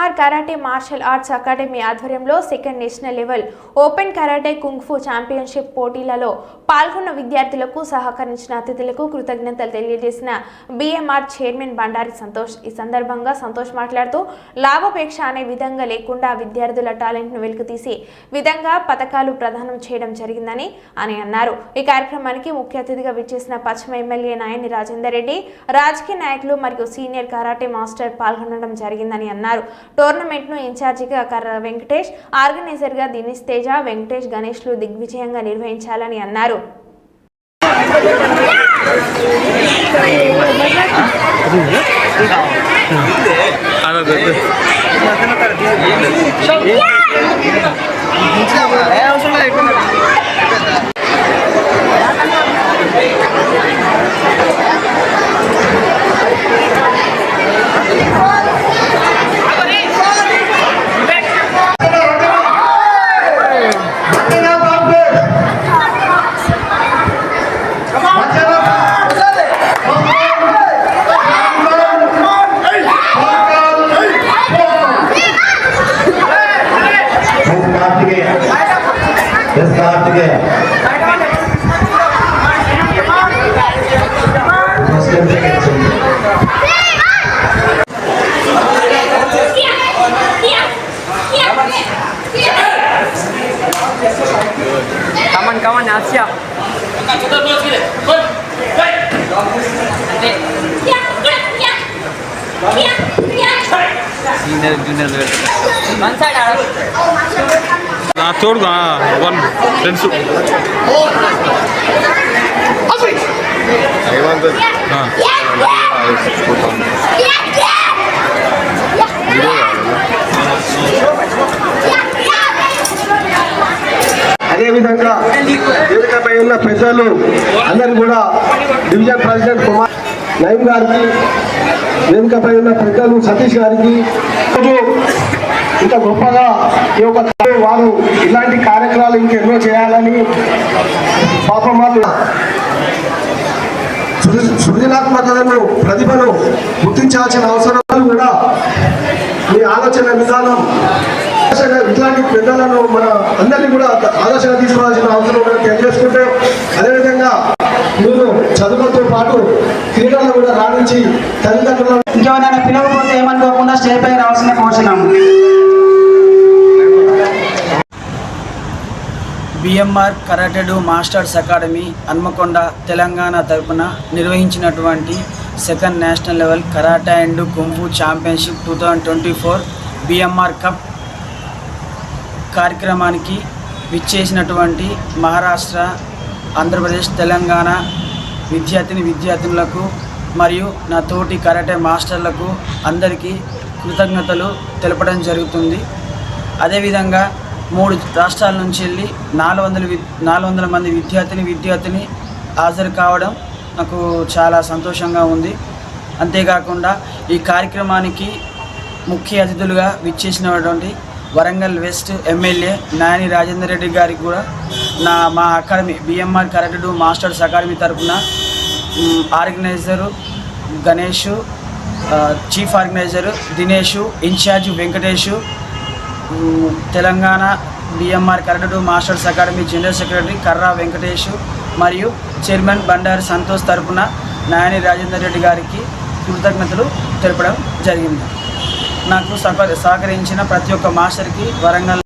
BMR karate martial arts academy ఆధ్వర్యంలో second national level open karate kung fu championship పోటీలలో పాల్గొన్న విద్యార్థులకు సహకరించిన అతిథులకు కృతజ్ఞతలు తెలియజేసిన BMR చైర్మన్ బండారి సంతోష్. ఈ సందర్భంగా సంతోష్ మాట్లాడుతూ లాభాపేక్ష అనే విధంగా లేకుండా విద్యార్థుల టాలెంట్ ను వెలికితీసే విధంగా పతకాలు ప్రదానం చేయడం జరిగిందని అన్నారు. ఈ కార్యక్రమానికి ముఖ్య అతిథిగా విచ్చేసిన పశ్చిమ ఎమ్మెల్యే నాయని రాజేందర్ రెడ్డి, రాజకీయ నాయకులు మరియు సీనియర్ కరాటే మాస్టర్ పాల్గొనడం జరిగిందని అన్నారు. టోర్నమెంట్ ను ఇన్ఛార్జిగా కర్ర వెంకటేష్, ఆర్గనైజర్ గా దినేష్ తేజ, వెంకటేష్, గణేష్లు దిగ్విజయంగా నిర్వహించాలని అన్నారు. Kawan-kawan siap. చూడుగా వన్ ఫ్రెండ్స్ అదేవిధంగా వేదికపై ఉన్న పెద్దలు అందరూ కూడా డివిజన్ ప్రెసిడెంట్ కుమార్ నయీం గారికి, వేదికపై ఉన్న పెద్దలు సతీష్ గారికి, ఇంత గొప్పగా ఈ యొక్క వారు ఇలాంటి కార్యక్రమాలు ఇంకెన్నో చేయాలని పాపం వాళ్ళు సృజనాత్మకతను ప్రతిభను గుర్తించాల్సిన అవసరాలు కూడా మీ ఆలోచన విధానం ఇట్లాంటి పెద్దలను మన అందరినీ కూడా ఆలోచన తీసుకోవాల్సిన అవసరం కూడా తెలియజేసుకుంటే, అదేవిధంగా మీరు చదువులతో పాటు క్రీడల్లో కూడా రాణించి తల్లిదండ్రులను ఇంకెవరైనా పిలవకపోతే ఏమనుకోకుండా స్టేజ్ పై రావాల్సిన కోరుతున్నాం. BMR karate masters academy Hanamkonda Telangana తరపున నిర్వహించినటువంటి second national level karate and kung fu championship 2024 BMR cup కార్యక్రమానికి విచ్చేసినటువంటి మహారాష్ట్ర, ఆంధ్రప్రదేశ్, తెలంగాణ విద్యార్థినులకు మరియు నా తోటి కరాటే మాస్టర్లకు అందరికీ కృతజ్ఞతలు తెలపడం జరుగుతుంది. అదేవిధంగా 3 రాష్ట్రాల నుంచి వెళ్ళి 400 మంది విద్యార్థిని హాజరు కావడం నాకు చాలా సంతోషంగా ఉంది. అంతేకాకుండా ఈ కార్యక్రమానికి ముఖ్య అతిథులుగా విచ్చేసినటువంటి వరంగల్ వెస్ట్ ఎమ్మెల్యే నాయని రాజేందర్ రెడ్డి గారికి కూడా మా academy BMR karate masters academy తరఫున organiser Ganesh, chief organiser Dinesh, in-charge Venkatesh, Telangana BMR karate masters academy general secretary Karra Venkatesh మరియు చైర్మన్ బండారి సంతోష్ తరపున నాయని రాజేందర్ రెడ్డి గారికి కృతజ్ఞతలు తెలపడం జరిగింది. నాకు సహకరించిన ప్రతి ఒక్క మాస్టర్కి వరంగల్